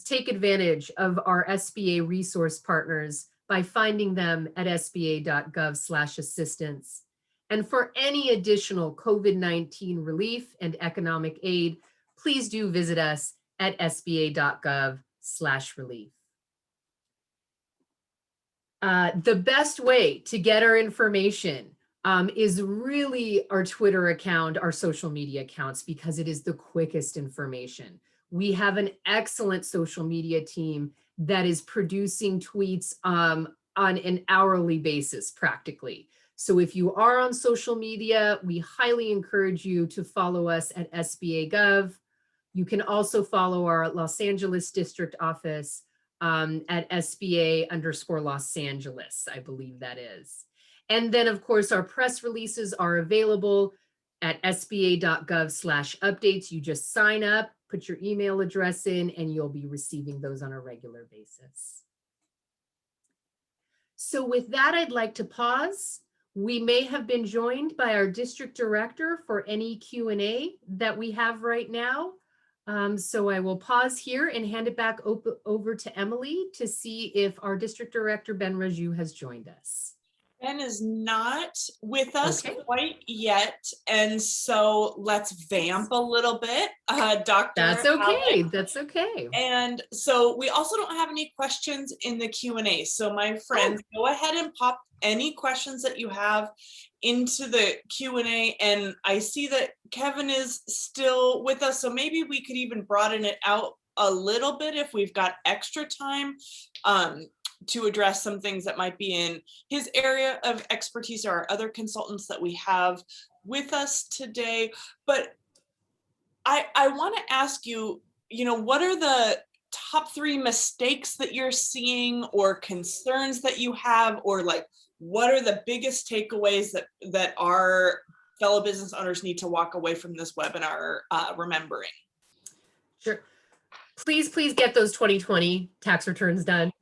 take advantage of our SBA resource partners by finding them at sba.gov/assistance. And for any additional COVID-19 relief and economic aid, please do visit us at sba.gov/relief. The best way to get our information is really our Twitter account, our social media accounts, because it is the quickest information. We have an excellent social media team that is producing tweets on an hourly basis practically. So if you are on social media, we highly encourage you to follow us at SBA Gov. You can also follow our Los Angeles district office at SBA_Los Angeles, I believe that is. And then of course, our press releases are available at sba.gov/updates. You just sign up, put your email address in, and you'll be receiving those on a regular basis. So with that, I'd like to pause. We may have been joined by our district director for any Q&A that we have right now. So I will pause here and hand it back over to Emily to see if our district director, Ben Raju, has joined us. Ben is not with us Okay. quite yet, and so let's vamp a little bit, Dr. That's okay. Alex. That's okay. And so we also don't have any questions in the Q&A. So my friends, go ahead and pop any questions that you have into the Q&A. And I see that Kevin is still with us, so maybe we could even broaden it out a little bit if we've got extra time to address some things that might be in his area of expertise or our other consultants that we have with us today. But I want to ask you, what are the top 3 mistakes that you're seeing or concerns that you have, or like, what are the biggest takeaways that our fellow business owners need to walk away from this webinar remembering? Sure. Please get those 2020 tax returns done.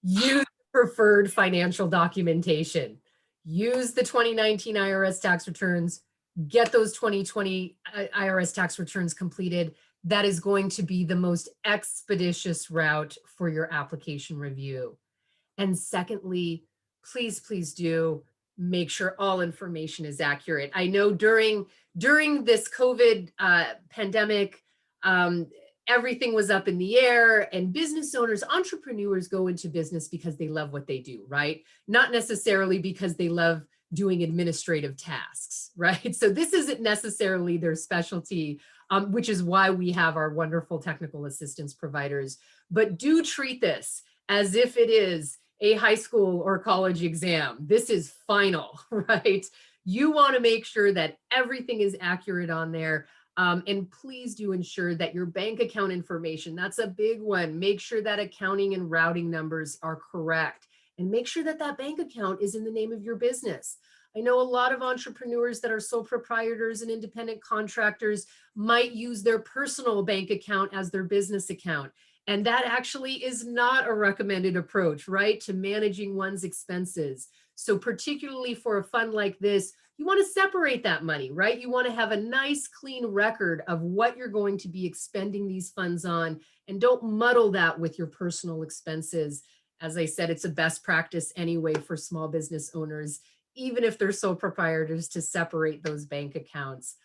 Use preferred financial documentation. Use the 2019 IRS tax returns. Get those 2020 IRS tax returns completed. That is going to be the most expeditious route for your application review. And secondly, please do make sure all information is accurate. I know during this COVID pandemic, everything was up in the air, and business owners, entrepreneurs go into business because they love what they do, right? Not necessarily because they love doing administrative tasks, right? So this isn't necessarily their specialty, which is why we have our wonderful technical assistance providers. But do treat this as if it is a high school or college exam. This is final, right? You want to make sure that everything is accurate on there. And please do ensure that your bank account information, that's a big one. Make sure that accounting and routing numbers are correct, and make sure that that bank account is in the name of your business. I know a lot of entrepreneurs that are sole proprietors and independent contractors might use their personal bank account as their business account. And that actually is not a recommended approach, right, to managing one's expenses. So particularly for a fund like this, you want to separate that money, right? You want to have a nice, clean record of what you're going to be expending these funds on, and don't muddle that with your personal expenses. As I said, it's a best practice anyway for small business owners, even if they're sole proprietors, to separate those bank accounts.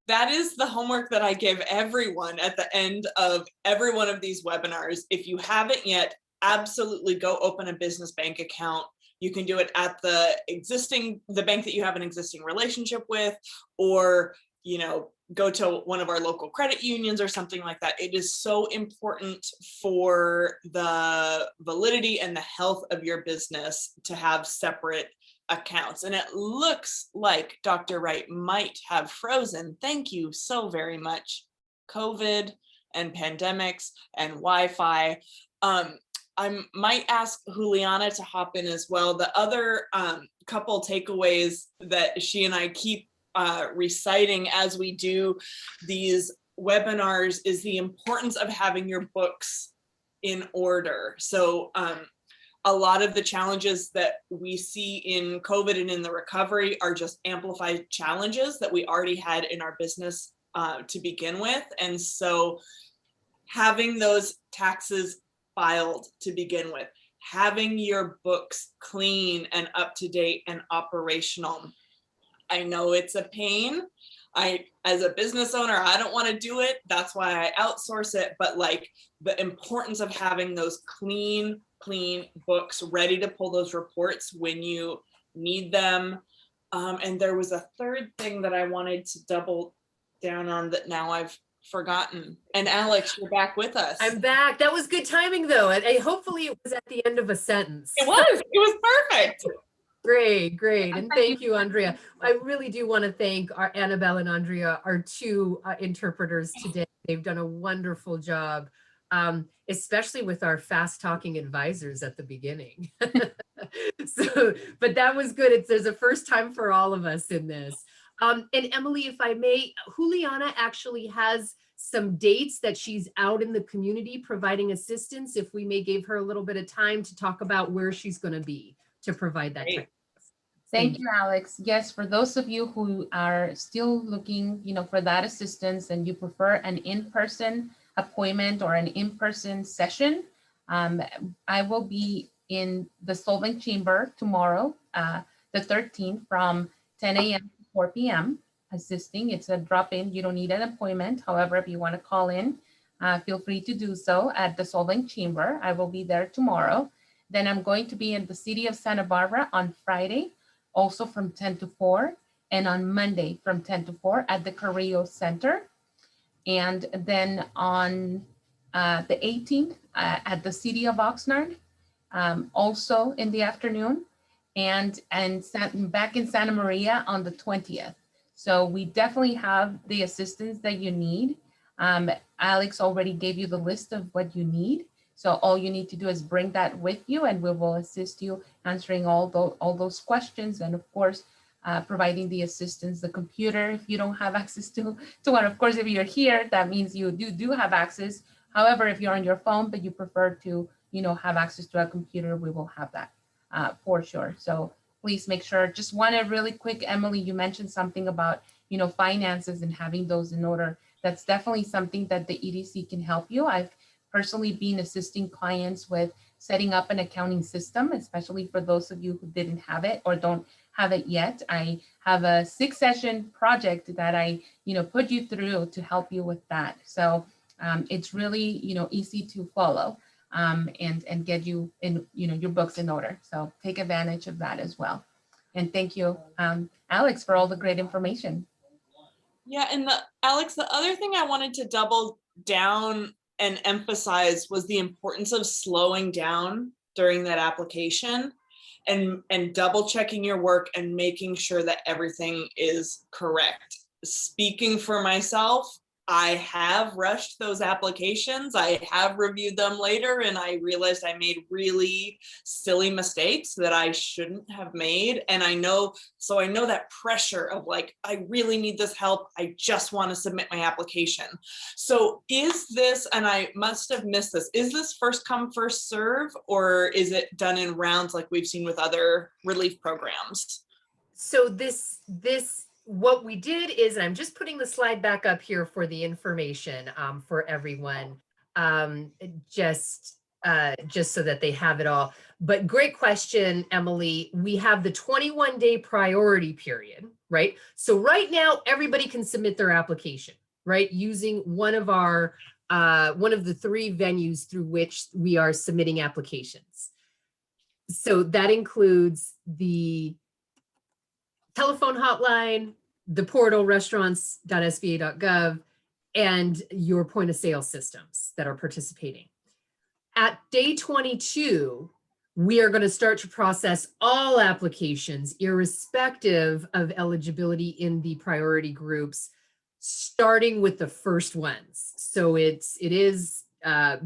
That is the homework that I give everyone at the end of every one of these webinars. If you haven't yet, absolutely go open a business bank account. You can do it at the bank that you have an existing relationship with, or, go to one of our local credit unions or something like that. It is so important for the validity and the health of your business to have separate accounts. And it looks like Dr. Wright might have frozen. Thank you so very much. COVID and pandemics and Wi-Fi. I might ask Juliana to hop in as well. The other couple takeaways that she and I keep reciting as we do these webinars is the importance of having your books in order. So a lot of the challenges that we see in COVID and in the recovery are just amplified challenges that we already had in our business to begin with. And so having those taxes filed to begin with, having your books clean and up to date and operational. I know it's a pain. As a business owner, I don't want to do it. That's why I outsource it. But like the importance of having those clean books ready to pull those reports when you need them. And there was a third thing that I wanted to double down on that now I've forgotten. And Alex, you're back with us. I'm back. That was good timing though. And hopefully it was at the end of a sentence. It was perfect. Great. And thank you, Andrea. I really do want to thank our Annabelle and Andrea, our two interpreters today. They've done a wonderful job, especially with our fast talking advisors at the beginning. But that was good. There's a first time for all of us in this. And Emily, if I may, Juliana actually has some dates that she's out in the community providing assistance. If we may give her a little bit of time to talk about where she's going to be to provide that type. Thank you, Alex. Yes, for those of you who are still looking, for that assistance and you prefer an in-person appointment or an in-person session, I will be in the Solving Chamber tomorrow, the 13th, from 10 a.m. to 4 p.m. assisting. It's a drop-in. You don't need an appointment. However, if you want to call in, feel free to do so at the Solving Chamber. I will be there tomorrow. Then I'm going to be in the city of Santa Barbara on Friday, also from 10 to 4, and on Monday from 10 to 4 at the Carrillo Center. And then on the 18th at the city of Oxnard, also in the afternoon, and back in Santa Maria on the 20th. So we definitely have the assistance that you need. Alex already gave you the list of what you need. So all you need to do is bring that with you and we will assist you answering all those questions, and of course, providing the assistance, the computer, if you don't have access to one. Of course, if you're here, that means you do have access. However, if you're on your phone, but you prefer to, have access to a computer, we will have that for sure. So please make sure. Just want to really quick, Emily, you mentioned something about, finances and having those in order. That's definitely something that the EDC can help you. I've personally been assisting clients with setting up an accounting system, especially for those of you who didn't have it or don't have it yet. I have a 6-session project that I, put you through to help you with that. So it's really, easy to follow and get you in, your books in order. So take advantage of that as well. And thank you, Alex, for all the great information. Yeah, and Alex, the other thing I wanted to double down and emphasize was the importance of slowing down during that application and double checking your work and making sure that everything is correct. Speaking for myself, I have rushed those applications. I have reviewed them later and I realized I made really silly mistakes that I shouldn't have made. And I know that pressure of like, I really need this help. I just want to submit my application. So is this, and I must have missed this, is this first come, first serve, or is it done in rounds like we've seen with other relief programs? So what we did is, and I'm just putting the slide back up here for the information for everyone, just so that they have it all. But great question, Emily. We have the 21-day priority period, right? So right now, everybody can submit their application, right? Using one of the 3 venues through which we are submitting applications. So that includes the telephone hotline, the portal restaurants.sba.gov, and your point of sale systems that are participating. At day 22, we are going to start to process all applications, irrespective of eligibility in the priority groups, starting with the first ones. So it is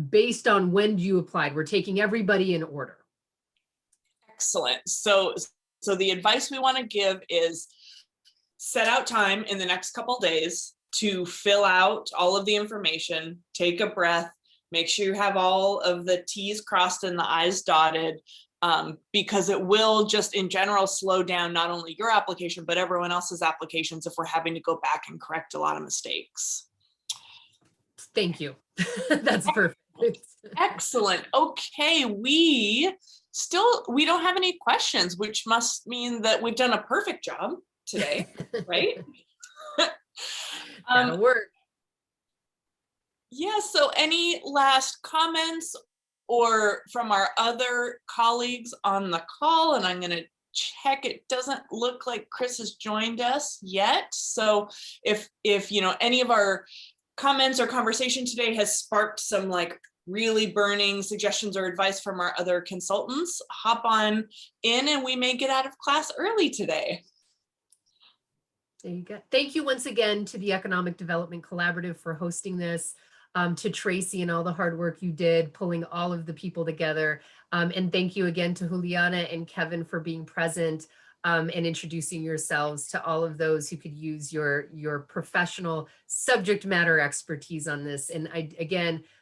based on when you applied. We're taking everybody in order. Excellent. So the advice we want to give is set out time in the next couple days to fill out all of the information, take a breath, make sure you have all of the T's crossed and the I's dotted, because it will just in general slow down not only your application, but everyone else's applications if we're having to go back and correct a lot of mistakes. Thank you. That's perfect. Excellent. Okay, we don't have any questions, which must mean that we've done a perfect job today, right? That'll work. Yeah, so any last comments or from our other colleagues on the call? And I'm going to check. It doesn't look like Chris has joined us yet. So if any of our comments or conversation today has sparked some like really burning suggestions or advice from our other consultants, hop on in and we may get out of class early today. There you go. Thank you once again to the Economic Development Collaborative for hosting this, to Tracy and all the hard work you did pulling all of the people together. And thank you again to Juliana and Kevin for being present and introducing yourselves to all of those who could use your professional subject matter expertise on this. And I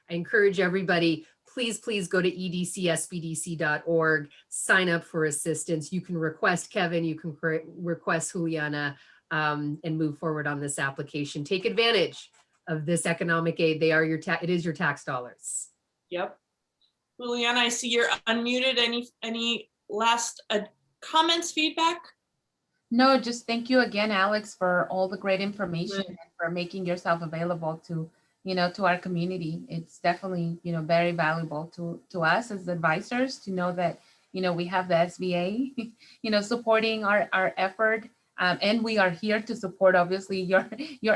encourage everybody, please go to edcsbdc.org, sign up for assistance. You can request Kevin, you can request Juliana, and move forward on this application. Take advantage of this economic aid. It is your tax dollars. Yep. Juliana, I see you're unmuted. Any last comments, feedback? No, just thank you again, Alex, for all the great information and for making yourself available to, to our community. It's definitely, very valuable to us as advisors to know that, we have the SBA, supporting our effort. And we are here to support, obviously, your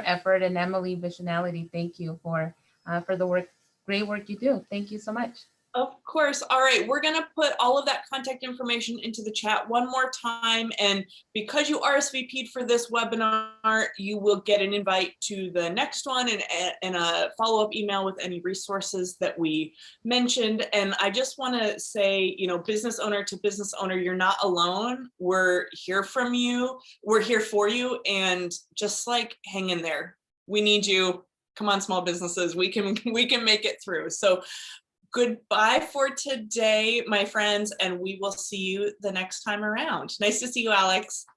effort. And Emily, Visionality, thank you for the great work you do. Thank you so much. Of course. All right, we're going to put all of that contact information into the chat one more time. And because you RSVP'd for this webinar, you will get an invite to the next one and a follow-up email with any resources that we mentioned. And I just want to say, business owner to business owner, you're not alone. We're here from you. We're here for you. And just like hang in there. We need you. Come on, small businesses. We can make it through. So goodbye for today, my friends, and we will see you the next time around. Nice to see you, Alex.